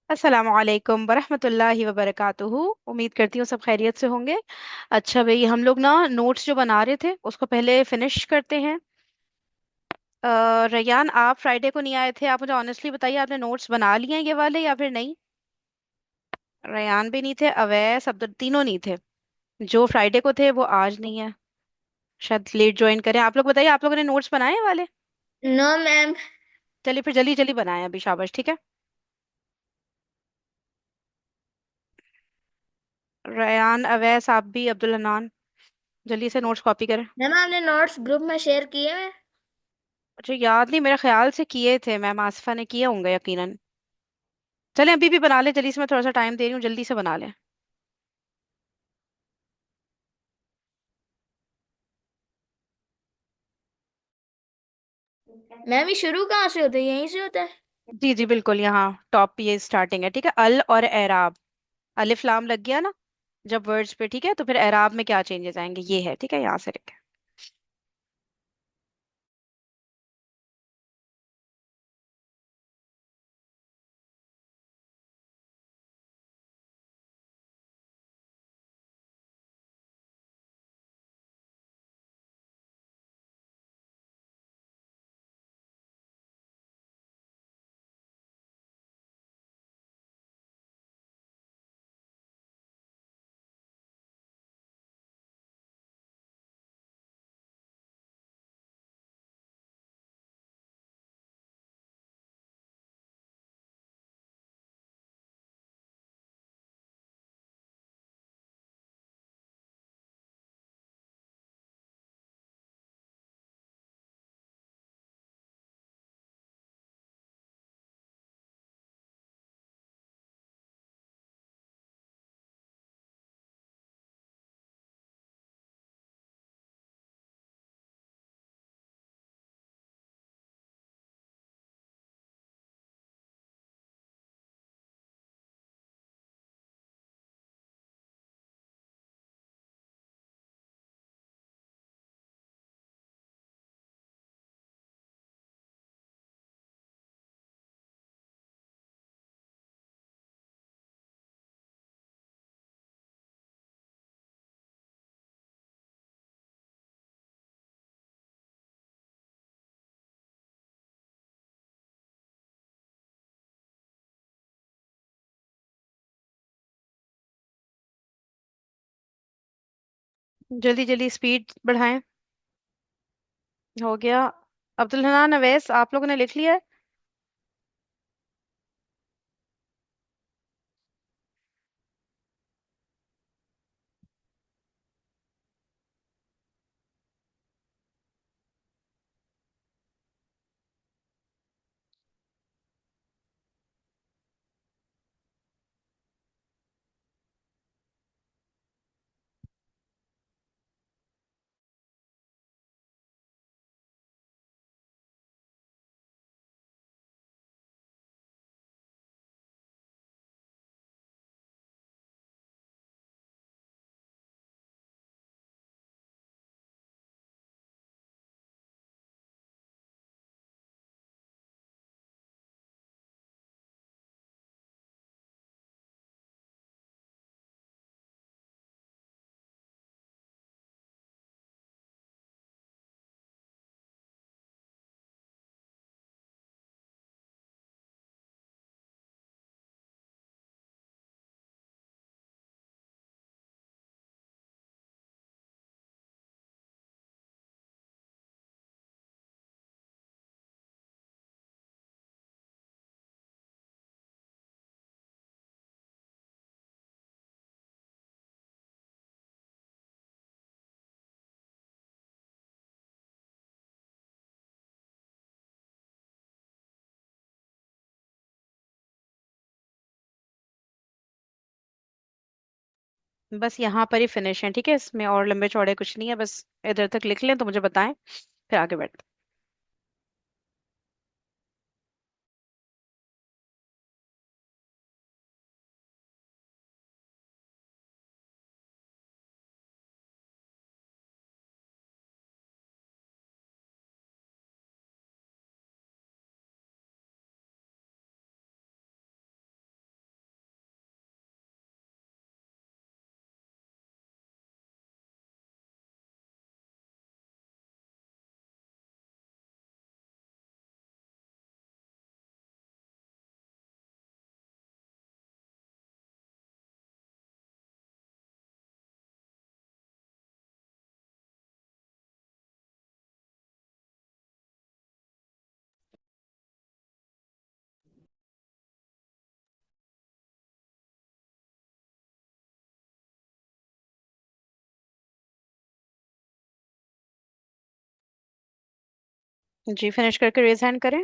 अस्सलाम वालेकुम वरहमतुल्लाहि वबरकातुहू। उम्मीद करती हूँ सब खैरियत से होंगे। अच्छा भाई, हम लोग ना नोट्स जो बना रहे थे उसको पहले फिनिश करते हैं। रयान, आप फ्राइडे को नहीं आए थे। आप मुझे ऑनेस्टली बताइए, आपने नोट्स बना लिए हैं ये वाले या फिर नहीं? रयान भी नहीं थे, अवैस, अब्दुल, तीनों नहीं थे। जो फ्राइडे को थे वो आज नहीं है। शायद लेट ज्वाइन करें। आप लोग बताइए, आप लोगों ने नोट्स बनाए हैं वाले? No ma'am. चलिए फिर जल्दी जल्दी बनाए अभी, शाबाश, ठीक है। रयान, अवैस, आप भी, अब्दुल हनान, जल्दी से नोट्स कॉपी करें। मैम आपने नोट्स ग्रुप में शेयर किए हैं? मुझे याद नहीं, मेरे ख्याल से किए थे, मैम आसफा ने किए होंगे यकीनन। चलें अभी भी बना लें जल्दी से, मैं थोड़ा सा टाइम दे रही हूँ, जल्दी से बना लें। मैम ये शुरू कहाँ से होता है, यहीं से होता है? जी जी बिल्कुल, यहाँ टॉप ये स्टार्टिंग है, ठीक है। अल और एराब, अलिफ लाम लग गया ना जब वर्ड्स पे, ठीक है। तो फिर एराब में क्या चेंजेस आएंगे, ये है, ठीक है, यहाँ से लेके। जल्दी जल्दी स्पीड बढ़ाएं। हो गया। अब्दुल हनान, अवैस, आप लोगों ने लिख लिया है? बस यहाँ पर ही फिनिश है, ठीक है। इसमें और लंबे चौड़े कुछ नहीं है, बस इधर तक लिख लें तो मुझे बताएं, फिर आगे बढ़ते हैं। जी, फिनिश करके रेज हैंड करें।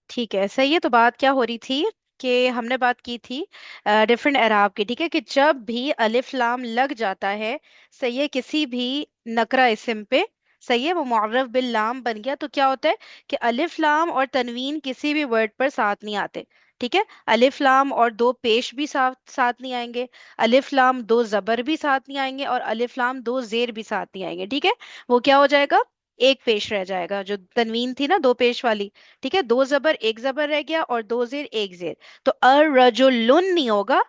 ठीक है, सही है। तो बात क्या हो रही थी कि हमने बात की थी डिफरेंट एराब की। ठीक है, कि जब भी अलिफ लाम लग जाता है, सही है, किसी भी नकरा इस्म पे, सही है, वो मुअर्रफ बिल लाम बन गया, तो क्या होता है कि अलिफ लाम और तनवीन किसी भी वर्ड पर साथ नहीं आते। ठीक है, अलिफ लाम और दो पेश भी साथ साथ नहीं आएंगे, अलिफ लाम दो जबर भी साथ नहीं आएंगे, और अलिफ लाम दो जेर भी साथ नहीं आएंगे। ठीक है, वो क्या हो जाएगा, एक पेश रह जाएगा, जो तनवीन थी ना दो पेश वाली। ठीक है, दो जबर एक जबर रह गया, और दो जेर एक जेर। तो अर्रजुलुन नहीं होगा,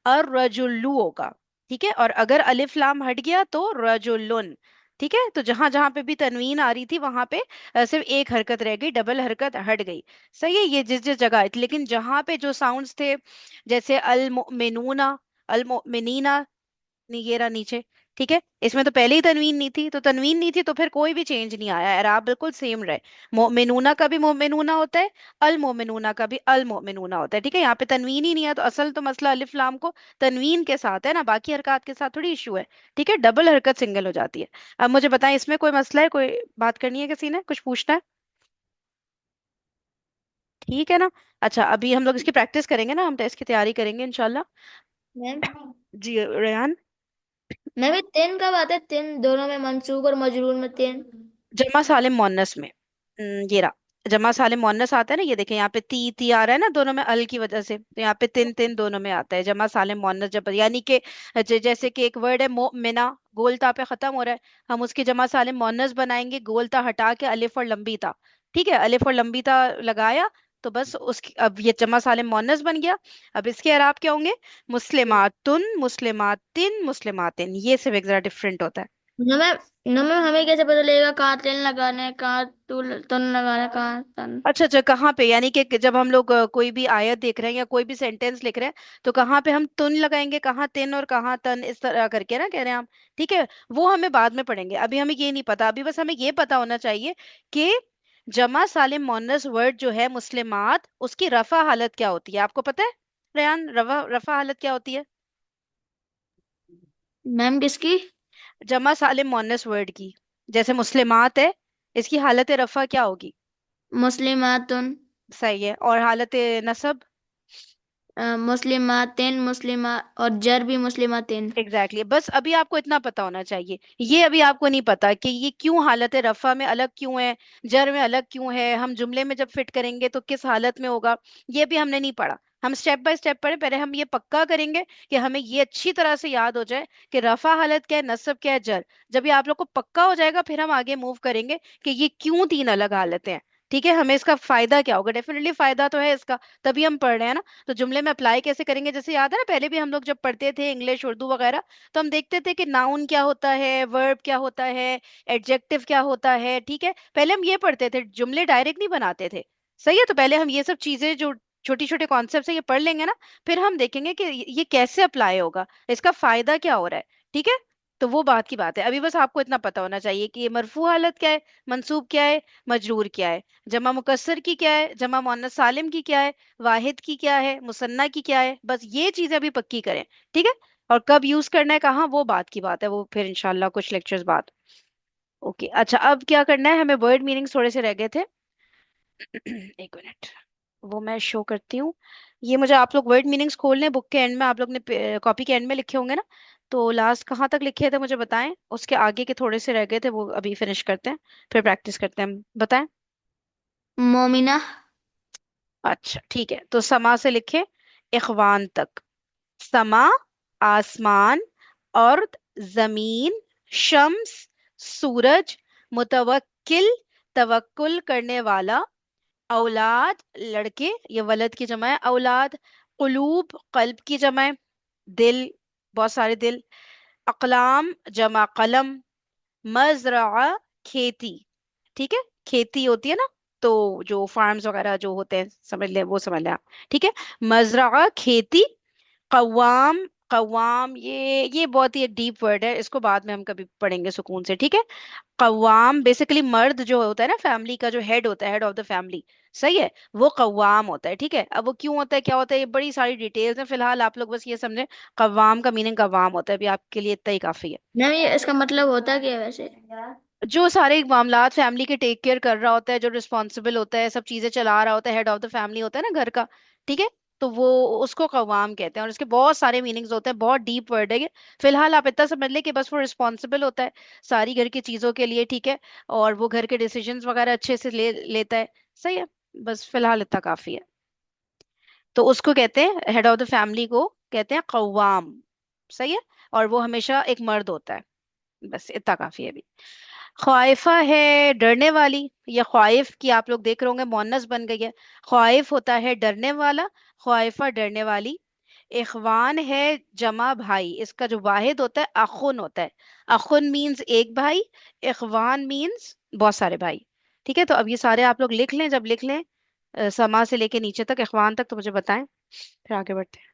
अर्रजुलु होगा। ठीक है, और अगर अलिफ लाम हट गया तो रजुलुन। ठीक है, तो जहां जहां पे भी तनवीन आ रही थी वहां पे सिर्फ एक हरकत रह गई, डबल हरकत हट गई। सही है, ये जिस जिस जगह आई थी। लेकिन जहां पे जो साउंड्स थे, जैसे अल मुमिनूना, अल मुमिनीना, ये रहा नीचे। ठीक है, इसमें तो पहले ही तनवीन नहीं थी, तो तनवीन नहीं थी तो फिर कोई भी चेंज नहीं आया, एराब बिल्कुल सेम रहे। मोमिनूना का भी मोमिनूना होता है, अल मोमिनूना का भी अल मोमिनूना होता है। ठीक है, यहाँ पे तनवीन ही नहीं है, तो असल तो मसला अलिफ लाम को तनवीन के साथ है ना, बाकी हरकत के साथ थोड़ी इशू है। ठीक है, डबल हरकत सिंगल हो जाती है। अब मुझे बताएं, इसमें कोई मसला है, कोई बात करनी है, किसी ने कुछ पूछना है? ठीक है ना। अच्छा, अभी हम लोग इसकी प्रैक्टिस करेंगे ना, हम टेस्ट की तैयारी करेंगे इंशाल्लाह। मैम जी रेहान। मैम ये तीन कब आते हैं? तीन दोनों में, मंसूब और मजरूर में तीन। जमा सालिम मोन्नस में। ये रहा, जमा सालिम मोन्नस आता है ना, ये देखें यहाँ पे ती ती आ रहा है ना दोनों में अल की वजह से, तो यहाँ पे तिन तिन दोनों में आता है जमा सालिम मोन्नस। जब यानी कि जैसे कि एक वर्ड है मोमिना, गोलता पे खत्म हो रहा है, हम उसकी जमा सालिम मोन्नस बनाएंगे, गोलता हटा के अलिफ और लंबी ता। ठीक है, अलिफ और लंबी ता लगाया, तो बस उसकी अब ये जमा सालिम मोन्नस बन गया। अब इसके अराब क्या होंगे, मुस्लिमातुन, मुस्लिमातिन, मुस्लिमातिन, ये सिर्फ एक जरा डिफरेंट होता है। न मैम, न मैम हमें कैसे पता लगेगा कहाँ तेल लगाना है, कहाँ तुन लगाना है, कहाँ तन? अच्छा अच्छा, कहाँ पे, यानी कि जब हम लोग कोई भी आयत देख रहे हैं या कोई भी सेंटेंस लिख रहे हैं, तो कहाँ पे हम तुन लगाएंगे, कहाँ तिन और कहाँ तन, इस तरह करके ना कह रहे हैं हम। ठीक है, वो हमें बाद में पढ़ेंगे, अभी हमें ये नहीं पता, अभी बस हमें ये पता होना चाहिए कि जमा सालिम मोनस वर्ड जो है मुस्लिमात, उसकी रफा हालत क्या होती है, आपको पता है? रेहान, रफा रफा हालत क्या होती है? मैम किसकी? जमा सालिम मोनस वर्ड की, जैसे मुस्लिमात है, इसकी हालत रफा क्या होगी? मुस्लिमातुन। सही है, और हालत नसब? मुस्लिमातिन, मुस्लिमा, और जर भी मुस्लिमातिन। एग्जैक्टली, बस अभी आपको इतना पता होना चाहिए, ये अभी आपको नहीं पता कि ये क्यों हालत है रफा में अलग क्यों है, जर में अलग क्यों है, हम जुमले में जब फिट करेंगे तो किस हालत में होगा, ये भी हमने नहीं पढ़ा। हम स्टेप बाय स्टेप पढ़े, पहले हम ये पक्का करेंगे कि हमें ये अच्छी तरह से याद हो जाए कि रफा हालत क्या है, नस्ब क्या है, जर। जब ये आप लोग को पक्का हो जाएगा, फिर हम आगे मूव करेंगे कि ये क्यों तीन अलग हालतें हैं। ठीक है, हमें इसका फायदा क्या होगा, डेफिनेटली फायदा तो है इसका, तभी हम पढ़ रहे हैं ना। तो जुमले में अप्लाई कैसे करेंगे, जैसे याद है ना, पहले भी हम लोग जब पढ़ते थे इंग्लिश उर्दू वगैरह, तो हम देखते थे कि नाउन क्या होता है, वर्ब क्या होता है, एडजेक्टिव क्या होता है। ठीक है, पहले हम ये पढ़ते थे, जुमले डायरेक्ट नहीं बनाते थे। सही है, तो पहले हम ये सब चीजें जो छोटी छोटी कॉन्सेप्ट है ये पढ़ लेंगे ना, फिर हम देखेंगे कि ये कैसे अप्लाई होगा, इसका फायदा क्या हो रहा है। ठीक है, तो वो बात की बात है, अभी बस आपको इतना पता होना चाहिए कि ये मरफू हालत क्या है, मंसूब क्या है, मजरूर क्या है, जमा मुकस्सर की क्या है, जमा मुअन्नस सालिम की क्या है, वाहिद की क्या है, मुसन्ना की क्या है, बस ये चीजें अभी पक्की करें। ठीक है, और कब यूज करना है, कहाँ, वो बात की बात है, वो फिर इंशाल्लाह कुछ लेक्चर्स बाद। ओके, अच्छा, अब क्या करना है, हमें वर्ड मीनिंग्स थोड़े से रह गए थे। एक मिनट, वो मैं शो करती हूँ। ये मुझे आप लोग वर्ड मीनिंग्स खोल लें, बुक के एंड में आप लोग ने कॉपी के एंड में लिखे होंगे ना, तो लास्ट कहाँ तक लिखे थे मुझे बताएं, उसके आगे के थोड़े से रह गए थे, वो अभी फिनिश करते हैं, फिर प्रैक्टिस करते हैं, बताएं। मोमिना। अच्छा ठीक है, तो समा से लिखे इखवान तक। समा, आसमान, अर्द, जमीन, शम्स, सूरज, मुतवक्किल, तवक्कुल करने वाला, औलाद, लड़के, ये वलद की जमा है, औलाद, कुलूब, कल्ब की जमा है, दिल, बहुत सारे दिल, अकलाम, जमा कलम, मजरा, खेती। ठीक है, खेती होती है ना, तो जो फार्म्स वगैरह जो होते हैं, समझ ले, वो समझ ले आप। ठीक है, मजरा खेती, कवाम, कवाम, ये बहुत ही एक डीप वर्ड है, इसको बाद में हम कभी पढ़ेंगे सुकून से, ठीक है। कवाम बेसिकली मर्द जो होता है ना, फैमिली का जो हेड होता है, हेड ऑफ द फैमिली, सही है, वो कवाम होता है, ठीक है। अब वो क्यों होता है, क्या होता है, ये बड़ी सारी डिटेल्स हैं, फिलहाल आप लोग बस ये समझें, कवाम का मीनिंग कवाम होता है, अभी आपके लिए इतना ही काफी है। मैम ये इसका मतलब होता क्या है वैसे? जो सारे मामलात फैमिली के टेक केयर कर रहा होता है, जो रिस्पॉन्सिबल होता है, सब चीजें चला रहा होता है, हेड ऑफ द फैमिली होता है ना घर का, ठीक है। तो वो उसको कवाम कहते हैं, और इसके बहुत सारे मीनिंग्स होते हैं, बहुत डीप वर्ड है ये। फिलहाल आप इतना समझ ले कि बस वो रिस्पॉन्सिबल होता है सारी घर की चीजों के लिए, ठीक है। और वो घर के डिसीजंस वगैरह अच्छे से लेता है, सही है। बस फिलहाल इतना काफी है। तो उसको कहते हैं, हेड ऑफ द फैमिली को कहते हैं कवाम, सही है। और वो हमेशा एक मर्द होता है। बस इतना काफी है अभी। ख्वाइफा है डरने वाली, या ख्वाइफ की आप लोग देख रहे होंगे मोन्नस बन गई है। ख्वाइफ होता है डरने वाला, ख्वाइफा डरने वाली। इखवान है जमा भाई, इसका जो वाहिद होता है अखुन होता है। अखुन मीन्स एक भाई, इखवान मीन्स बहुत सारे भाई, ठीक है। तो अब ये सारे आप लोग लिख लें, जब लिख लें समा से लेके नीचे तक, इखवान तक, तो मुझे बताएं, फिर आगे बढ़ते हैं।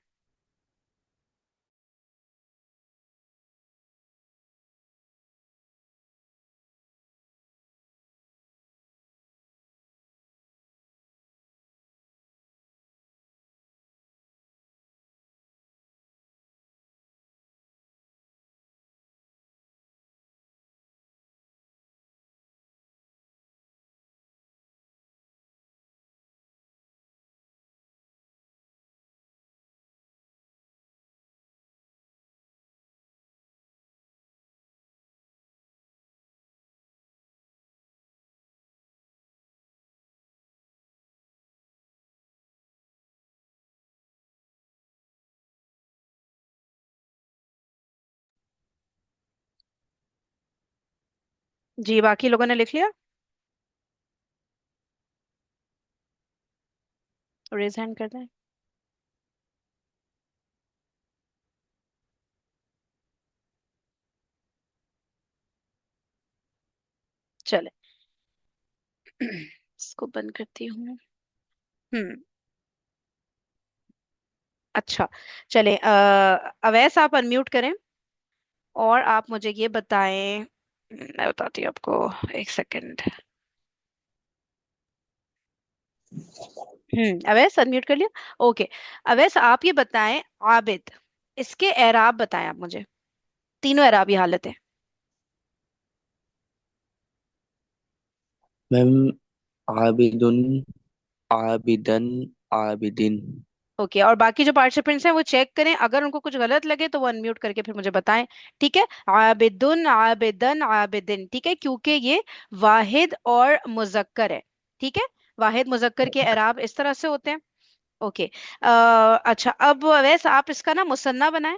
जी, बाकी लोगों ने लिख लिया? रेज हैंड कर दें। चले। इसको बंद करती हूँ। हम्म। अच्छा, चले, अवैस आप अनम्यूट करें, और आप मुझे ये बताएं, मैं बताती हूँ आपको, एक सेकंड। अवैस अनम्यूट कर लिया, ओके। अवैस आप ये बताएं, आबिद, इसके एराब बताएं आप मुझे, तीनों एराबी हालत है। मैम, आबिदुन, आबिदन, आबिदिन। ओके, और बाकी जो पार्टिसिपेंट्स हैं वो चेक करें, अगर उनको कुछ गलत लगे तो वो अनम्यूट करके फिर मुझे बताएं, ठीक है। आबिदुन, आबिदन, आबिदिन, ठीक है, क्योंकि ये वाहिद और मुजक्कर है, ठीक है। वाहिद मुजक्कर के एराब इस तरह से होते हैं। ओके। अच्छा, अब वैसे आप इसका ना मुसन्ना बनाएं।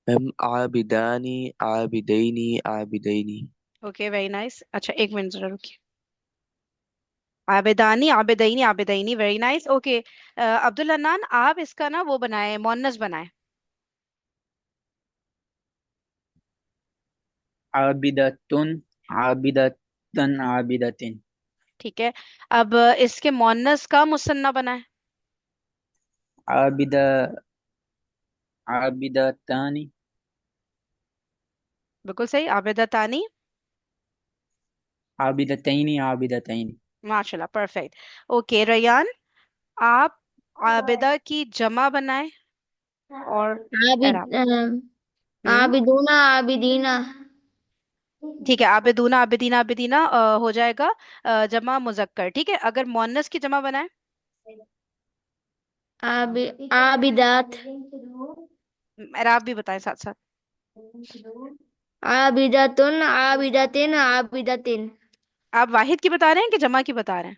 मैम, आबिदानी, आबिदैनी, आबिदैनी। Okay, very nice. अच्छा, एक मिनट जरा रुकिए। आबेदानी, आबेदईनी, आबेदईनी, very nice, okay. Abdul Hannan, आप इसका ना वो बनाए, मोन्नस बनाए। आबिदतुन, आबिदतन, आबिदतिन। ठीक है। अब इसके मोन्नस का मुसन्ना बनाए। आबिदा, आबिदतानी, बिल्कुल सही, आबेदतानी। आबिदतैनी, आबिदतैनी। माशाल्लाह, परफेक्ट। ओके रयान, आप आबिदा की जमा बनाए, और आबिद एराब। हम्म। आबिदूना, आबिदीना। ठीक है, आबिदूना, आबिदीना, आबिदीना हो जाएगा जमा मुजक्कर, ठीक है। अगर मोन्नस की जमा बनाए, आबिदात, एराब भी बताएं साथ साथ। आबिदतुन, आबिदतिन, आबिदतिन। आप वाहिद की बता रहे हैं कि जमा की बता रहे हैं?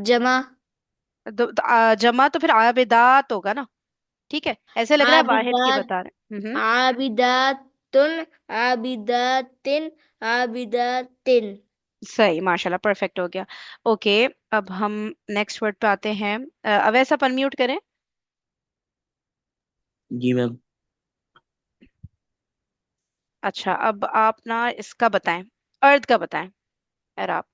जमा। जमा तो फिर आबिदात होगा ना, ठीक है। ऐसे लग रहा है वाहिद की आबिदात, बता रहे हैं। आबिदातुन, आबिदातिन, आबिदातिन। सही, माशाल्लाह, परफेक्ट हो गया। ओके। अब हम नेक्स्ट वर्ड पे आते हैं। अवैस आप अनम्यूट करें। जी मैम। अच्छा, अब आप ना इसका बताएं, अर्द का बताएं, एराब।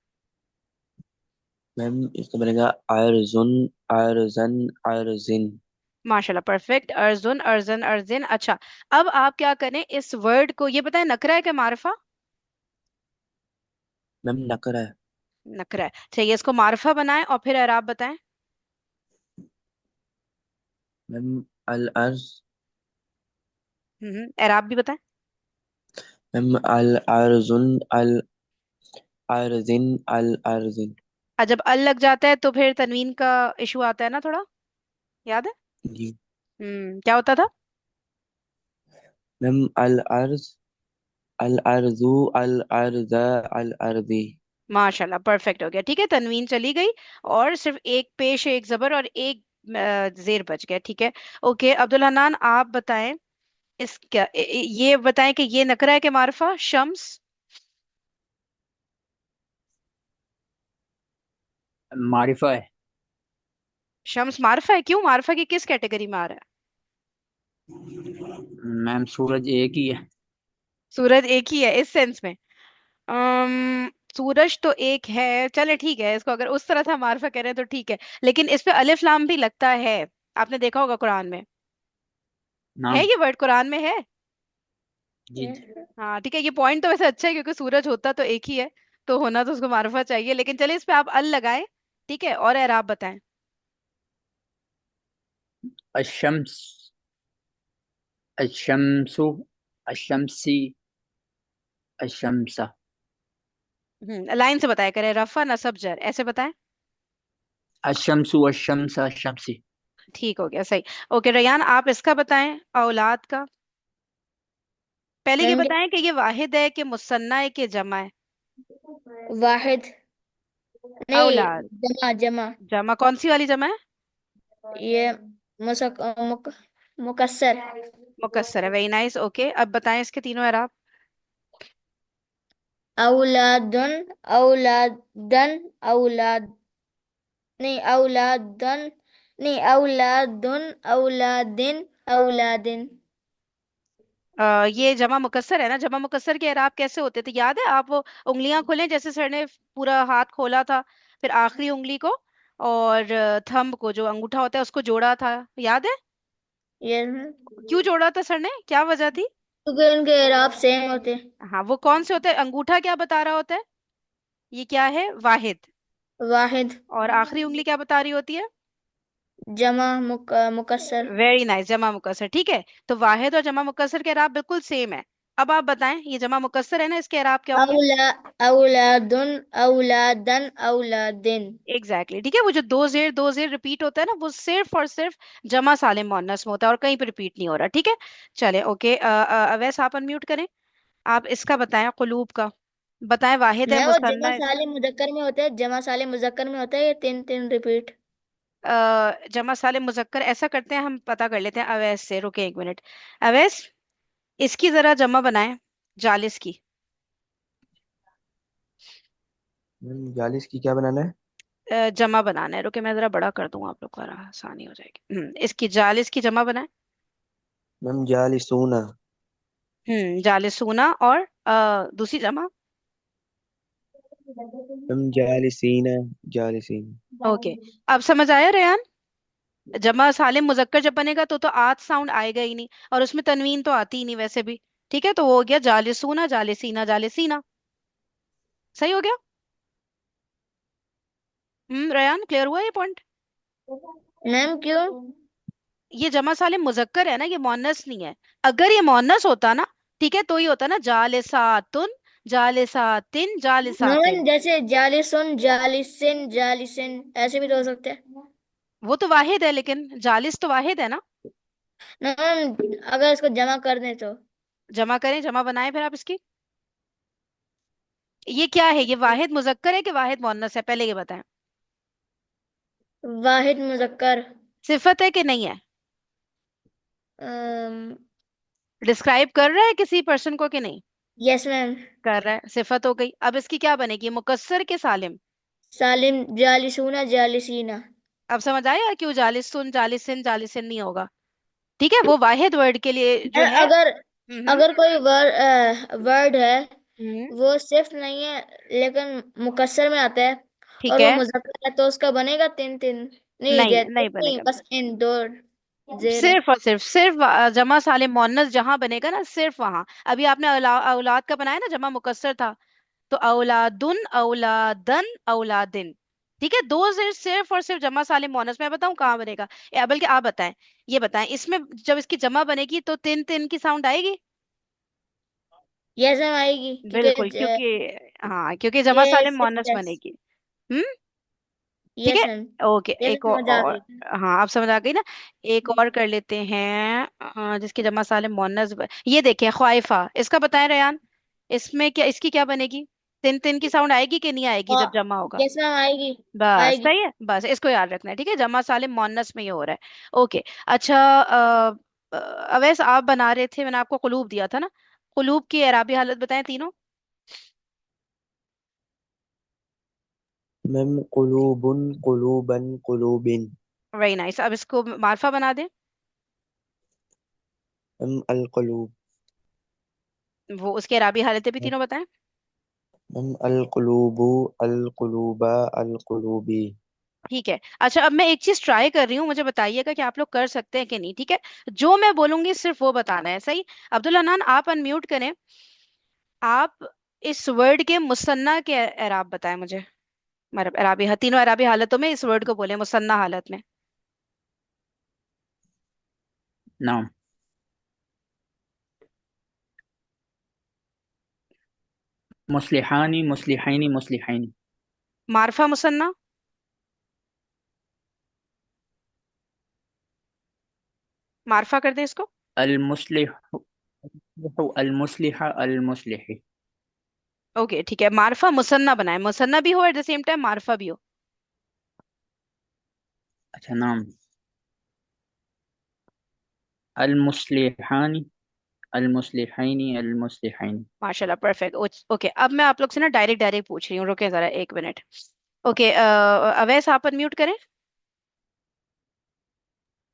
मैम, इसका बनेगा आयरजुन, अर्जन अर्जिन। माशाल्लाह, परफेक्ट। अर्जुन, अर्जन, अर्जिन। अच्छा, अब आप क्या करें, इस वर्ड को, ये बताएं नकरा है क्या मारिफा? मैम नकरा है। नकरा है, चाहिए इसको मारिफा बनाएं और फिर एराब बताएं। मैम अल अर्ज। एराब भी बताएं। मैम अल अर्जुन अल अर्जिन अल अर्जिन। जब अल लग जाता है तो फिर तनवीन का इशू आता है ना थोड़ा, याद है? जी। क्या होता था? मैम अल अर्ज अल अर्जू अल अर्जा अल अर्जी। माशाल्लाह, परफेक्ट हो गया। ठीक है, तनवीन चली गई और सिर्फ एक पेश, एक जबर और एक जेर बच गया। ठीक है। ओके, अब्दुल हनान आप बताएं, ये बताएं कि ये नकरा है कि मारिफा? शम्स। मारिफा है। शम्स मारिफा है? क्यों, मारिफा की किस कैटेगरी में आ रहा है? मैम सूरज एक ही है। सूरज एक ही है इस सेंस में? सूरज तो एक है, चले ठीक है, इसको अगर उस तरह से हम मारिफा कह रहे हैं तो ठीक है, लेकिन इस पे अलिफ लाम भी लगता है। आपने देखा होगा कुरान में, है नाम। ये वर्ड कुरान में है। जी जी। हाँ ठीक है, ये पॉइंट तो वैसे अच्छा है क्योंकि सूरज होता तो एक ही है, तो होना तो उसको मारिफा चाहिए, लेकिन चलिए इस पे आप अल लगाएं। ठीक है, और एराब बताएं। अशम्स अशम्सु अशम्सी अशम्सा। लाइन से बताया करें, रफा नसब जर ऐसे बताएं। अशम्सु अशम्सा अशम्सी। ठीक हो गया, सही। ओके रयान, आप इसका बताएं, औलाद का। पहले ये मैम बताएं कि ये वाहिद है कि मुसन्ना है कि जमा है? वाहिद, नहीं, औलाद। जमा जमा। जमा कौन सी वाली जमा है? ये मुकस्सर। मुकस्सर है, वेरी नाइस। ओके, अब बताएं इसके तीनों एराब। औलादुन, औलादन, औलाद, नहीं औलादन, नहीं औलादुन, औलादिन, औलादिन। ये जमा मुकस्सर है ना, जमा मुकस्सर के एराब कैसे होते थे याद है? आप वो उंगलियां खोलें जैसे सर ने पूरा हाथ खोला था, फिर आखिरी उंगली को और थंब को, जो अंगूठा होता है, उसको जोड़ा था, याद है? ये क्यों जोड़ा था सर ने, क्या वजह थी? क्योंकि उनके इराब सेम होते। हाँ, वो कौन से होते हैं? अंगूठा क्या बता रहा होता है? ये क्या है? वाहिद। वाहिद। और आखिरी उंगली क्या बता रही होती है? जमा मुकस्सर। वेरी नाइस, जमा मुकस्सर। ठीक है, तो वाहिद और जमा मुकस्सर के एराब बिल्कुल सेम है। अब आप बताएं, ये जमा मुकस्सर है ना, इसके एराब क्या होंगे? औला औलादुन, औलादन, औलादिन। एग्जैक्टली ठीक है, वो जो दो जेर रिपीट होता है ना, वो सिर्फ और सिर्फ जमा सालिम मुअन्नस में होता है और कहीं पे रिपीट नहीं हो रहा। ठीक है, चले। ओके, अवैस आप अनम्यूट करें। आप इसका बताएं, कुलूब का। बताएं, वाहिद है, मैं वो मुसन्ना जमा है? साले मुजक्कर में होते हैं, जमा साले मुजक्कर में होता है, ये तीन तीन रिपीट। जमा सालिम मुजक्कर ऐसा करते हैं, हम पता कर लेते हैं अवैस से। रुके एक मिनट। अवैस, इसकी जरा जमा बनाएं, जालिस की। मैम जालिस की क्या बनाना है? जमा बनाना है, रुके मैं जरा बड़ा कर दूं, आप लोग को आसानी हो जाएगी। इसकी जालिस की जमा बनाएं। मैम जालिसूना। जालिसूना, और दूसरी जमा। मैम जालिसीना जालिसीन। ओके, अब समझ आया रेयान? जमा सालिम मुजक्कर जब बनेगा तो आत साउंड आएगा ही नहीं, और उसमें तनवीन तो आती ही नहीं वैसे भी। ठीक है, तो वो हो गया जालिसूना, जालिसीना, जालिसीना। सही हो गया। रेयान, क्लियर हुआ ये पॉइंट? मैम क्यों? ये जमा सालिम मुजक्कर है ना, ये मोन्नस नहीं है। अगर ये मोन्नस होता ना, ठीक है, तो ये होता ना जालिसातुन, जालिसातिन, मैम जालिसातिन। जैसे जालिसुन, जालिसिन, जालिसिन ऐसे भी तो हो सकते हैं। वो तो वाहिद है, लेकिन जालिस तो वाहिद है ना। मैम अगर इसको जमा कर दें तो जमा करें, जमा बनाएं फिर आप इसकी। ये क्या है, ये वाहिद मुजक्कर है कि वाहिद मोन्नस है, पहले ये बताएं। वाहिद मुजक्कर। सिफत है कि नहीं है? अम, डिस्क्राइब कर रहा है किसी पर्सन को कि नहीं? Yes ma'am. कर रहा है, सिफत हो गई। अब इसकी क्या बनेगी, मुकस्सर के सालिम? सालिम, जालिसूना, जालिसीना। अब समझ आया क्यों जालिसुन, जालिसिन, जालिसिन नहीं होगा? ठीक है, वो वाहिद वर्ड के लिए जो मैम है। अगर हम्म। अगर कोई वर्ड है, हम्म। वो सिर्फ नहीं है लेकिन मुकस्सर में आता है ठीक और वो है, मुजक्कर है, तो उसका बनेगा तीन तीन। नहीं, नहीं जैसे नहीं नहीं, बनेगा। बस इन दो जेर है। सिर्फ और सिर्फ जमा साले मोन्नस जहां बनेगा ना, सिर्फ वहां। अभी आपने औलाद का बनाया ना, जमा मुकस्सर था, तो औलादुन, औलादन, औलादिन। ठीक है, दो जेर सिर्फ और सिर्फ जमा साले मोनस। मैं बताऊं कहाँ बनेगा, या बल्कि आप बताएं। ये बताएं, इसमें जब इसकी जमा बनेगी तो तिन तिन की साउंड आएगी। यस मैम आएगी, क्योंकि बिल्कुल, क्योंकि हाँ, क्योंकि जमा ये साले सिर्फ मोनस यस। बनेगी। हम्म। ठीक है। Yes ma'am. ओके, ये एक समझ आ और। गई। हाँ, आप समझ आ गई ना। एक और कर लेते हैं, जिसकी जमा साले मोनस ये देखें, ख्वाइफा, इसका बताएं रेयान। इसमें क्या, इसकी क्या बनेगी? तिन तिन की साउंड आएगी कि नहीं आएगी और जब जमा होगा? यस मैम आएगी। बस आएगी। सही है, बस इसको याद रखना है। ठीक है, जमा सालिम मोन्नस में ये हो रहा है। ओके। अच्छा, अवैस आप बना रहे थे, मैंने आपको कुलूब दिया था ना। कुलूब की एराबी हालत बताएं तीनों। मैम कुलूबुन, कुलूबन, कुलूबिन। Very nice. अब इसको मार्फा बना दें। मैम अल कुलूब। वो उसकी एराबी हालतें भी तीनों बताएं। मैम अल कुलूबु, अल कुलूबा, अल कुलूबी। ठीक है। अच्छा, अब मैं एक चीज ट्राई कर रही हूँ, मुझे बताइएगा कि आप लोग कर सकते हैं कि नहीं। ठीक है, जो मैं बोलूंगी सिर्फ वो बताना है, सही? अब्दुल हनान, आप अनम्यूट करें। आप इस वर्ड के मुसन्ना के एराब बताएं मुझे। मतलब एराबी, तीनों एराबी हालतों में इस वर्ड को बोले मुसन्ना हालत में। नाम। मुस्लिहानी, मुस्लिहैनी, मुस्लिहैनी। मारफा मुसन्ना। मारफा कर दें इसको। अल मुस्लिह, अल मुस्लिहा, अल मुस्लिही। ओके, ठीक है, मारफा मुसन्ना बनाए, मुसन्ना भी हो एट द सेम टाइम मारफा भी हो। अच्छा, नाम। अल मुस्लिहानी, अल मुस्लिहैनी, अल मुस्लिहैनी। माशाल्लाह, परफेक्ट। ओके, अब मैं आप लोग से ना डायरेक्ट डायरेक्ट पूछ रही हूँ, रुके जरा एक मिनट। ओके, अवैस आप अनम्यूट करें।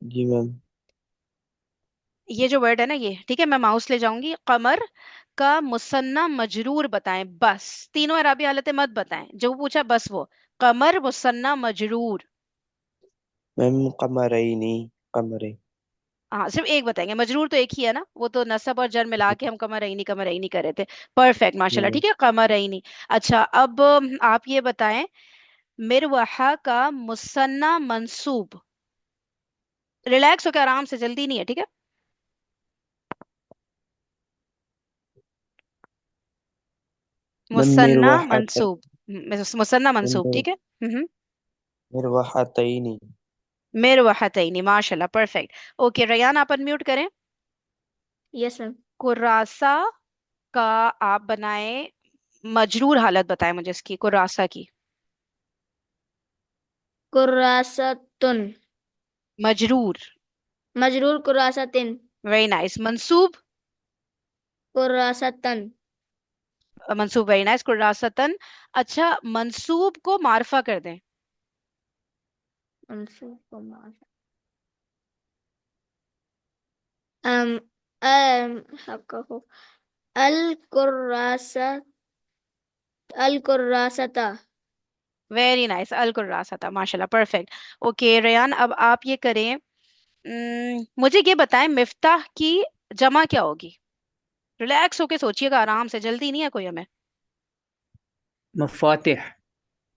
जी मैम। ये जो वर्ड है ना, ये ठीक है, मैं माउस ले जाऊंगी। कमर का मुसन्ना मजरूर बताएं बस। तीनों अरबी हालतें मत बताएं, जो पूछा बस वो। कमर मुसन्ना मजरूर। मैम कमरैनी, कमरे। हाँ, सिर्फ एक बताएंगे, मजरूर तो एक ही है ना, वो तो नसब और जर मिला के हम कमर रही नहीं कर रहे थे। परफेक्ट, जी माशाल्लाह, मैम। ठीक है, कमर रही नहीं। अच्छा, अब आप ये बताएं, मिरवहा का मुसन्ना मंसूब। रिलैक्स होकर, आराम से, जल्दी नहीं है, ठीक है। Ma'am Muthanna मिरवाहत, मंसूब। मुसन्ना मंसूब, मैम ठीक है। मिरवाहतैनी। मिरवहतैनी, माशाल्लाह, परफेक्ट। ओके, रयान आप अनम्यूट करें। Yes ma'am. कुर्रासा का आप बनाए, मजरूर हालत बताएं मुझे इसकी, कुर्रासा की। कुर्रासतुन। मजरूर। मजरूर कुर्रासतिन। Very nice. मंसूब। कुर्रासतन। मंसूब, वेरी नाइस, कुर्रासतन। अच्छा, मंसूब को मारफा कर दें। मंसूब को मार- अम अम आपका हो अल कुर्रासा अल कुर्रासता। वेरी नाइस, अल कुर्रासता, माशाल्लाह, परफेक्ट। ओके रयान, अब आप ये करें। मुझे ये बताएं, मिफ्ताह की जमा क्या होगी? रिलैक्स होके सोचिएगा, आराम से, जल्दी नहीं है कोई हमें। मफातिह।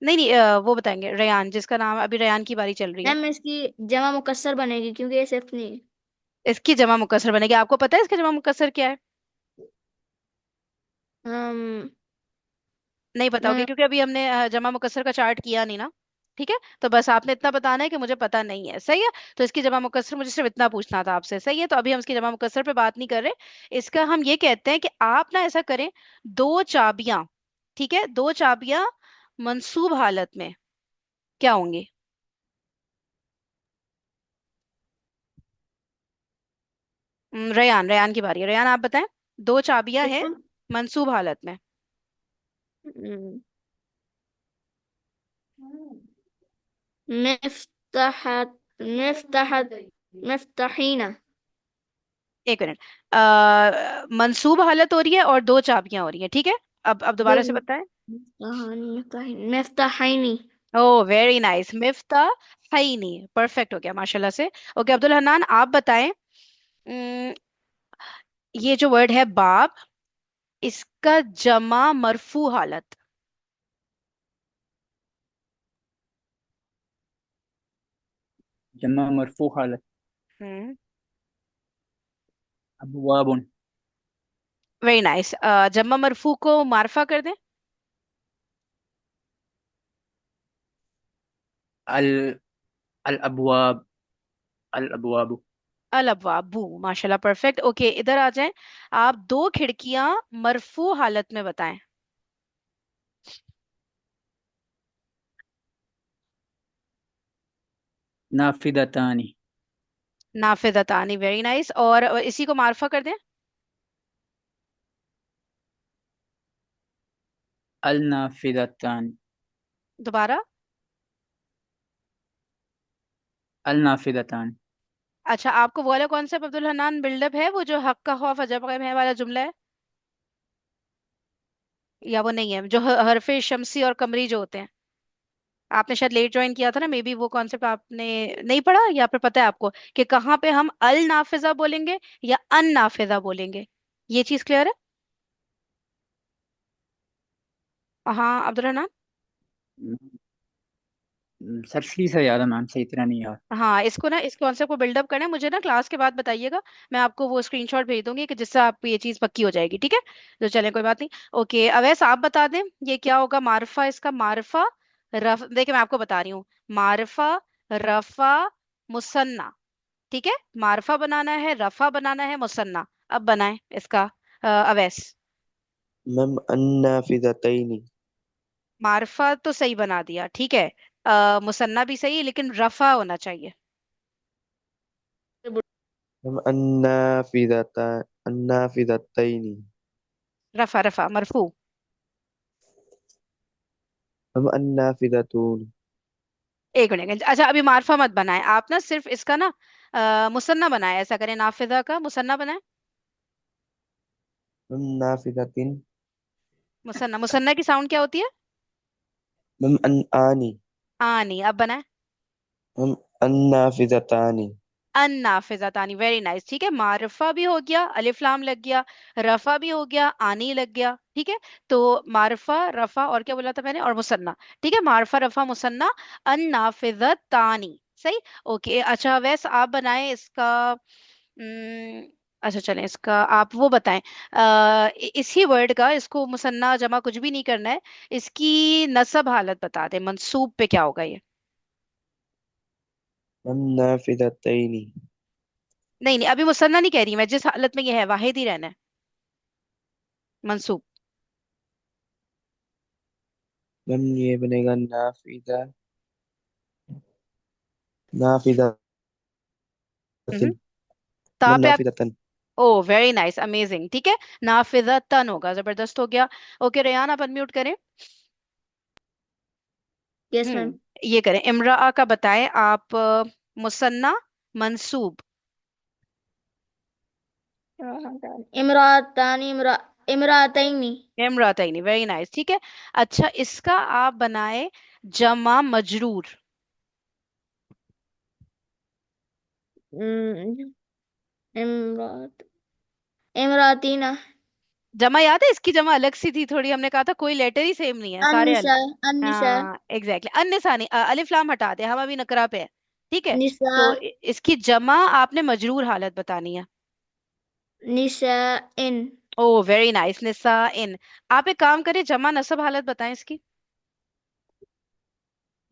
नहीं नहीं, वो बताएंगे रेयान, जिसका नाम अभी रेयान की बारी चल रही है। मैम इसकी जमा मुकस्सर बनेगी, क्योंकि ये सिर्फ नहीं है। इसकी जमा मुकस्सर बनेगी, आपको पता है इसका जमा मुकस्सर क्या है? हम नहीं बताओगे, न- क्योंकि अभी हमने जमा मुकस्सर का चार्ट किया नहीं ना। ठीक है, तो बस आपने इतना बताना है कि मुझे पता नहीं है, सही है। तो इसकी जमा मुकस्सर मुझे सिर्फ इतना पूछना था आपसे, सही है। तो अभी हम इसकी जमा मुकस्सर पे बात नहीं कर रहे। इसका हम ये कहते हैं कि आप ना ऐसा करें, दो चाबियां, ठीक है, दो चाबियां मंसूब हालत में क्या होंगी? रेयान, रेयान की बारी है, रेयान आप बताएं। दो चाबियां हैं इसको मंसूब हालत में। हम्म, मिफ्ताहत मिफ्ताहत मिफ्ताहीना। एक मिनट। मंसूब हालत हो रही है और दो चाबियां हो रही है, ठीक है। अब दोबारा से बताएं। मिफ्ताहानी मिफ्ताहीनी। ओ वेरी नाइस, मिफ्ताहैनी, परफेक्ट हो गया माशाल्लाह से। ओके अब्दुल हन्नान आप बताएं। उम, ये जो वर्ड है बाब, इसका जमा मरफू हालत। जमा मरफू हालत। हम्म। अबवाबुन। वेरी नाइस, जमा मरफू को मारफा कर दें। अल अल अबवाब। अल अबवाबु। अल अबवाबू, माशाल्लाह परफेक्ट। ओके इधर आ जाएं। आप दो खिड़कियां मरफू हालत में बताएं। नाफिदतानी। नाफिदतानी, वेरी नाइस। और इसी को मारफा कर दें। अल नाफिदतानी। दोबारा। अल नाफिदतानी। अच्छा आपको वो वाला कॉन्सेप्ट अब्दुल हन्नान बिल्डअप है, वो जो हक का खौफ अजब गैब है वाला जुमला है, या वो नहीं है, जो हरफे शमसी और कमरी जो होते हैं। आपने शायद लेट ज्वाइन किया था ना, मे बी वो कॉन्सेप्ट आपने नहीं पढ़ा, या फिर पता है आपको कि कहाँ पे हम अल नाफिजा बोलेंगे या अन नाफिजा बोलेंगे। ये चीज क्लियर है। हाँ अब्दुल हन्नान। सरसरी सा याद है मैम, सही तरह नहीं याद। हाँ इसको ना, इस कॉन्सेप्ट को बिल्डअप करना है मुझे ना, क्लास के बाद बताइएगा। मैं आपको वो स्क्रीनशॉट भेज दूंगी कि जिससे आप ये चीज पक्की हो जाएगी, ठीक है। तो चलें कोई बात नहीं। ओके अवैस आप बता दें, ये क्या होगा मारफा, इसका मारफा रफ, देखिए मैं आपको बता रही हूँ। मारफा, रफा, मुसन्ना, ठीक है। मारफा बनाना है, रफा बनाना है, मुसन्ना। अब बनाएं इसका अवैस। मैम अन्नाफिदतैनी। मारफा तो सही बना दिया, ठीक है। मुसन्ना भी सही, लेकिन रफा होना चाहिए। मैम अन्नाफिदतैनी। रफा रफा मरफू। मैम अन्नाफिदतून। एक मिनट, अच्छा अभी मारफा मत बनाए आप ना, सिर्फ इसका ना मुसन्ना बनाए, ऐसा करें नाफिजा का मुसन्ना बनाए। मैम नाफिदतिन। मुसन्ना, मुसन्ना की साउंड क्या होती है? मैम आनी। नहीं, अब बनाए। मैम अन्नाफिदतानी। अन्नाफिजा तानी, वेरी नाइस, ठीक है। मारफा भी हो गया, अलिफ लाम लग गया, रफा भी हो गया, आनी लग गया, ठीक है। तो मारफा रफा और क्या बोला था मैंने, और मुसन्ना, ठीक है। मारफा रफा मुसन्ना, अन्नाफिजा तानी, सही। ओके अच्छा वैस आप बनाए इसका। अच्छा चलें, इसका आप वो बताएं। इसी वर्ड का, इसको मुसन्ना जमा कुछ भी नहीं करना है, इसकी नसब हालत बता दें, मंसूब पे क्या होगा ये। मैम नाफिदतैनी। नहीं नहीं, अभी मुसन्ना नहीं कह रही मैं, जिस हालत में ये है वाहिद ही रहना है, मंसूब। मैम ये बनेगा नाफिदा। नाफिदतन। हम्म। ता मैम पे आप, नाफिदतन। ओ वेरी नाइस अमेजिंग, ठीक है। नाफिजा तन होगा, जबरदस्त हो गया। ओके रेयान आप अनम्यूट करें। Yes ma'am. ये करें, इमरा का बताएं आप, मुसन्ना मंसूब। इमरातानी, इमरातैनी। इमरातैनी, वेरी नाइस, ठीक है। अच्छा इसका आप बनाए जमा मजरूर। हम्म, इमरात इमरातीना। जमा याद है, इसकी जमा अलग सी थी थोड़ी, हमने कहा था कोई लेटर ही सेम नहीं है, सारे अन्निसा, अन्निसा। हाँ एग्जैक्टली, अन्य सानी, अलिफ लाम हटा दे, हम अभी नकरा पे है, ठीक है। निसा, तो इसकी जमा आपने मजरूर हालत बतानी है। निसा इन। ओ वेरी नाइस, निसा इन। आप एक काम करें, जमा नसब हालत बताएं इसकी।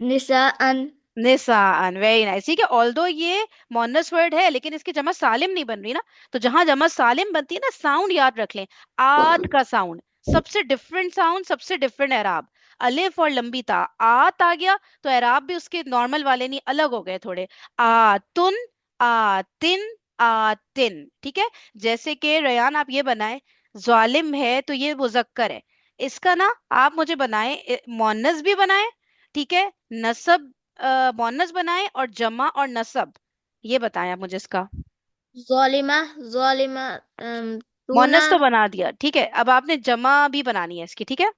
निसा अन। निसान, वेरी नाइस, ठीक है। ऑल्दो ये मोनस वर्ड है, लेकिन इसकी जमा सालिम नहीं बन रही ना। तो जहां जमा सालिम बनती है ना, साउंड याद रख लें। आत का साउंड सबसे डिफरेंट साउंड, सबसे डिफरेंट एराब। अलिफ और लंबी ता, आत आ गया तो एराब भी उसके नॉर्मल वाले नहीं, अलग हो गए थोड़े। आतुन, आतिन, आतिन, ठीक है। जैसे कि रयान आप ये बनाए, जालिम है तो ये मुजक्कर है, इसका ना आप मुझे बनाए मोनस भी बनाए, ठीक है। नसब मोनस बनाए, और जमा और नसब ये बताएं आप मुझे इसका। जालिमा, जालिमा, तूना। मोनस तो बना दिया, ठीक है। अब आपने जमा भी बनानी है इसकी, ठीक है।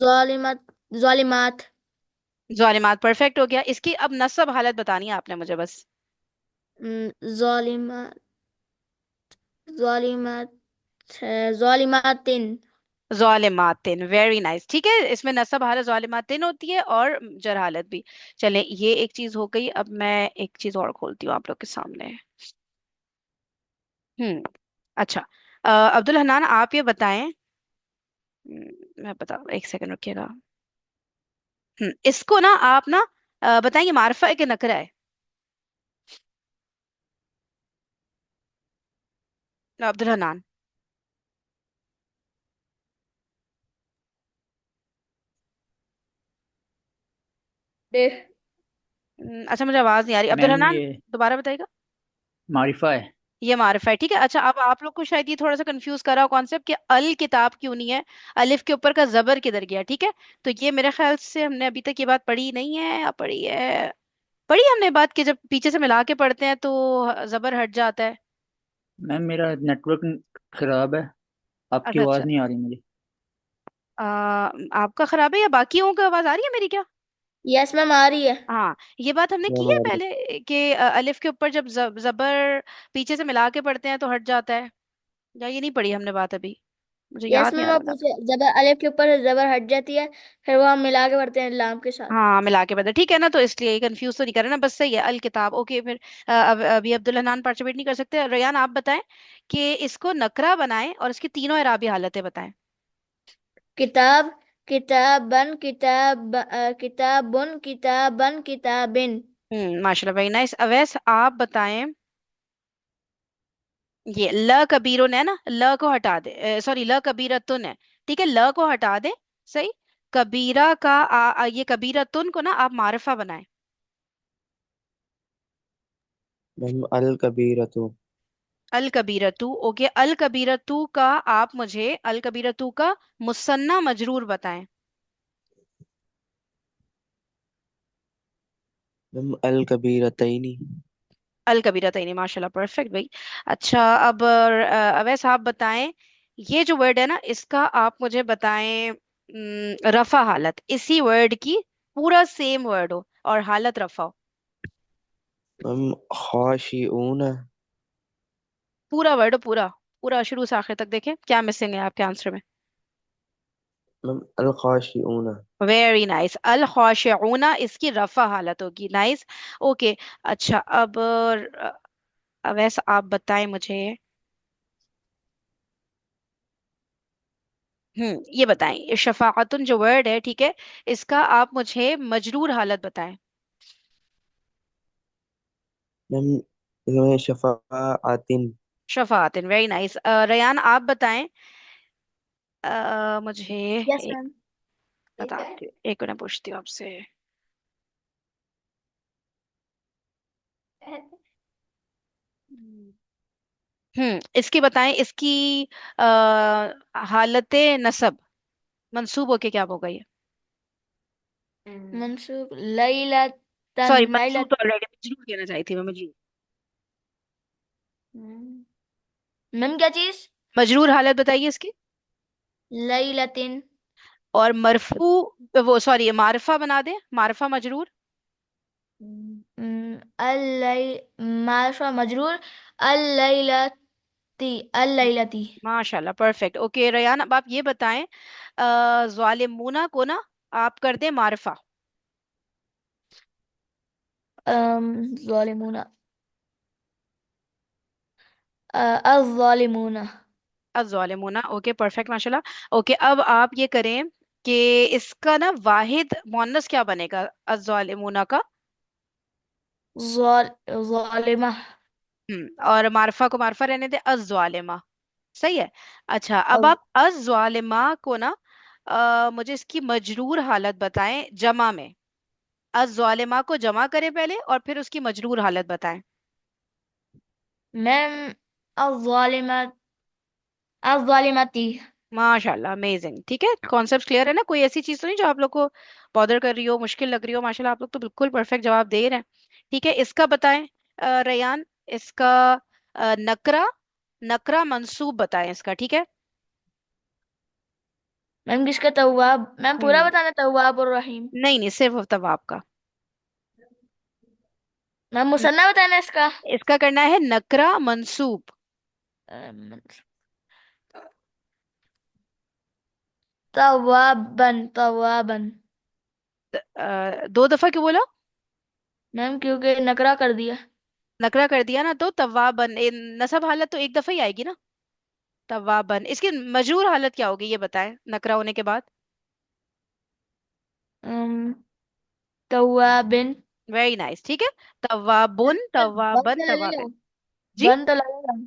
जालिमत, जालिमात। जालिमात परफेक्ट हो गया। इसकी अब नस्ब हालत बतानी है आपने मुझे बस। जालिमा जालिमात है, जालिमातिन। जालिमातिन, वेरी नाइस। ठीक है, इसमें नस्ब हालत जालिमातिन होती है और जर हालत भी। चले, ये एक चीज हो गई। अब मैं एक चीज और खोलती हूँ आप लोग के सामने। हम्म। अच्छा, अब्दुल हनान आप ये बताएं। मैं बता, एक सेकंड रुकिएगा। इसको ना आप ना बताएंगे मारफा है कि नकरा है? अब्दुल हनान। दे। अच्छा, मुझे आवाज नहीं आ रही, अब्दुल मैम हनान ये दोबारा बताइएगा। मारिफा है। ये मारिफा है, ठीक है। अच्छा, अब आप लोग को शायद ये थोड़ा सा कंफ्यूज कर रहा हो कॉन्सेप्ट कि अल किताब क्यों नहीं है, अलिफ के ऊपर का जबर किधर गया। ठीक है, तो ये मेरे ख्याल से हमने अभी तक ये बात पढ़ी नहीं है, या पढ़ी है? पढ़ी हमने बात कि जब पीछे से मिला के पढ़ते हैं तो जबर हट जाता है। मैम मेरा नेटवर्क खराब है, आपकी अच्छा आवाज़ अच्छा। नहीं आ रही मुझे। आ, आपका खराब है या बाकियों को आवाज आ रही है मेरी क्या? यस मैम, आ रही है। हाँ, ये बात हमने की है हमारी पहले कि अलिफ के ऊपर जब जबर पीछे से मिला के पढ़ते हैं तो हट जाता है। या ये नहीं पढ़ी हमने बात अभी? मुझे यस याद नहीं मैम, आ आप रहा था। पूछे जबर अलिफ के ऊपर जबर हट जाती है, फिर वो हम मिला के पढ़ते हैं लाम के साथ। हाँ, मिला के बता, ठीक है ना, तो इसलिए कंफ्यूज तो नहीं कर रहे ना, बस सही है अल किताब। ओके, फिर अब अभी अब्दुल हनान पार्टिसिपेट नहीं कर सकते। रेयान आप बताएं कि इसको नकरा बनाएं और इसकी तीनों इराबी हालतें बताएं। किताब, किताबन, किताबुन, किताबन, किताबिन। माशाल्लाह, वेरी नाइस। अवैस आप बताएं, ये ल कबीरुन है ना, ल को हटा दे, सॉरी ल कबीरतुन है। ठीक है, ल को हटा दे। सही। कबीरा का ये कबीरतुन को ना आप मारिफा बनाएं। मैम अल कबीरतु। अल कबीरतु, ओके, अल कबीरतु का आप मुझे अल कबीरतु का मुसन्ना मजरूर बताएं। मैम अल कबीरतैनी। अल कबीरतैनी, माशाल्लाह, परफेक्ट भाई। अच्छा, अब अवैस आप बताएं, ये जो वर्ड है ना इसका आप मुझे बताएं रफा हालत, इसी वर्ड की पूरा सेम वर्ड हो और हालत रफा हो। मैम खाशिऊन। पूरा वर्ड हो, पूरा पूरा शुरू से आखिर तक। देखें क्या मिसिंग है आपके आंसर में। मैम अल खाशिऊन। वेरी नाइस, अल खाशिऊना इसकी रफा हालत होगी। नाइस। ओके। अच्छा, अब अवैस आप बताएं मुझे। ये बताएं, ये शफाअतुन जो वर्ड है, ठीक है, इसका आप मुझे मजरूर हालत बताएं। मैम इसमें शफाआतिन। शफाअतिन, वेरी नाइस। रयान आप बताएं, मुझे यस एक मैम। बताती हूँ, एक मिनट पूछती हूँ आपसे। इसकी बताएं, इसकी हालत नसब मंसूब होके क्या होगा ये? मंसूब लैला तन, सॉरी, लैला। मंसूब तो ऑलरेडी मजरूर कहना चाहिए थी मैं, मजरूर। मैम क्या चीज? मजरूर हालत बताइए इसकी। लैलतिन। और मरफू, वो सॉरी मारफा बना दे, मारफा मजरूर। अल माशा मजरूर, अल लैलती, अल लैलती। माशाल्लाह, परफेक्ट। ओके रयान, अब आप ये बताएं, जालिमूना को ना आप कर दें मारफा। ज़ालिमूना, अज़्ज़ालिमूना। अज़ालिमूना, ओके परफेक्ट, माशाल्लाह। ओके, अब आप ये करें कि इसका ना वाहिद मुअन्नस क्या बनेगा अज़ालिमूना का? ज़ालिमा। और मारफा को मारफा रहने दे, अज़ालिमा। सही है। अच्छा, अब अज़- आप अज़ालिमा को ना मुझे इसकी मजरूर हालत बताएं जमा में। अज़ालिमा को जमा करें पहले और फिर उसकी मजरूर हालत बताएं। मैम अज़्ज़ालिमा, अज़्ज़ालिमती। माशाल्लाह, अमेजिंग। ठीक है, कॉन्सेप्ट क्लियर है ना? कोई ऐसी चीज तो नहीं जो आप लोग को बॉदर कर रही हो, मुश्किल लग रही हो? माशाल्लाह, आप लोग तो बिल्कुल परफेक्ट जवाब दे रहे हैं। ठीक है, इसका बताएं रयान, इसका नकरा, नकरा मंसूब बताएं इसका। ठीक है। मैम किसका तव्वाब, मैम पूरा हम्म। बताना, तव्वाब और रहीम। नहीं नहीं, सिर्फ तवाब का। मैम न- मुसन्ना बताना इसका। इसका करना है नकरा मंसूब। अम, तव्वाबन, तव्वाबन। दो दफा क्यों बोला? मैम क्योंकि नकरा कर दिया। नकरा कर दिया ना, तो तवाबन नसब हालत तो एक दफा ही आएगी ना। तवाबन, इसकी मजरूर हालत क्या होगी ये बताएं, नकरा होने के बाद। अम, तव्वाबिन। वेरी नाइस, ठीक है। तवाबुन, बन तवाबन, तो लगेगा, तवाबिन। जी। बन तो लगेगा,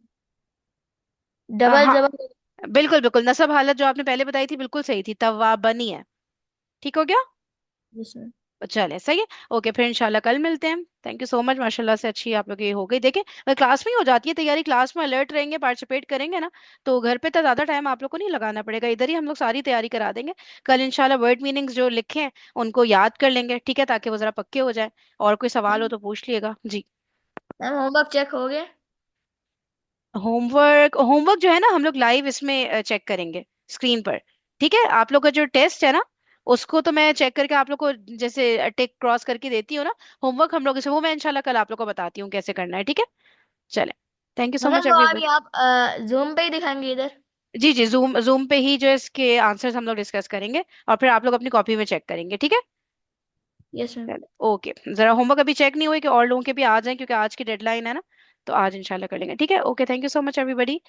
डबल हाँ, जबल। बिल्कुल बिल्कुल, नसब हालत जो आपने पहले बताई थी बिल्कुल सही थी, तवाबनी है। ठीक हो गया। जिसमें चले सही है। ओके, फिर इंशाल्लाह कल मिलते हैं। थैंक यू सो मच, माशाल्लाह से अच्छी आप लोग ये हो गई। देखें, अगर क्लास में ही हो जाती है तैयारी, क्लास में अलर्ट रहेंगे, पार्टिसिपेट करेंगे ना, तो घर पे तो ज्यादा टाइम आप लोग को नहीं लगाना पड़ेगा, इधर ही हम लोग सारी तैयारी करा देंगे। कल इंशाल्लाह वर्ड मीनिंग्स जो लिखे हैं उनको याद कर लेंगे, ठीक है, ताकि वो जरा पक्के हो जाए। और कोई सवाल हो तो पूछ लिएगा जी। मैम होमवर्क चेक हो गए? होमवर्क, होमवर्क जो है ना हम लोग लाइव इसमें चेक करेंगे, स्क्रीन पर। ठीक है, आप लोग का जो टेस्ट है ना, उसको तो मैं चेक करके आप लोग को जैसे टिक क्रॉस करके देती हूँ ना। होमवर्क हम लोग इसे, वो मैं इंशाल्लाह कल आप लोग को बताती हूँ कैसे करना है, ठीक है। चले, thank you so ma'am much वो एवरीवन। अभी आप जूम पे ही दिखाएंगे इधर? जी जी, जूम जूम पे ही जो इसके आंसर्स हम लोग डिस्कस करेंगे, और फिर आप लोग अपनी कॉपी में चेक करेंगे, ठीक है। Yes ma'am. चलो ओके, जरा होमवर्क अभी चेक नहीं हुए कि और लोगों के भी आ जाएं, क्योंकि आज की डेडलाइन है ना, तो आज इंशाल्लाह कर लेंगे, ठीक है। Okay, thank you so much everybody.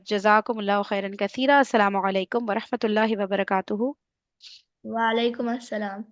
जज़ाकुमुल्लाहु खैरन कसीरा। अस्सलामु अलैकुम वरहमतुल्लाहि वबरकातुहू। वालेकुम अस्सलाम।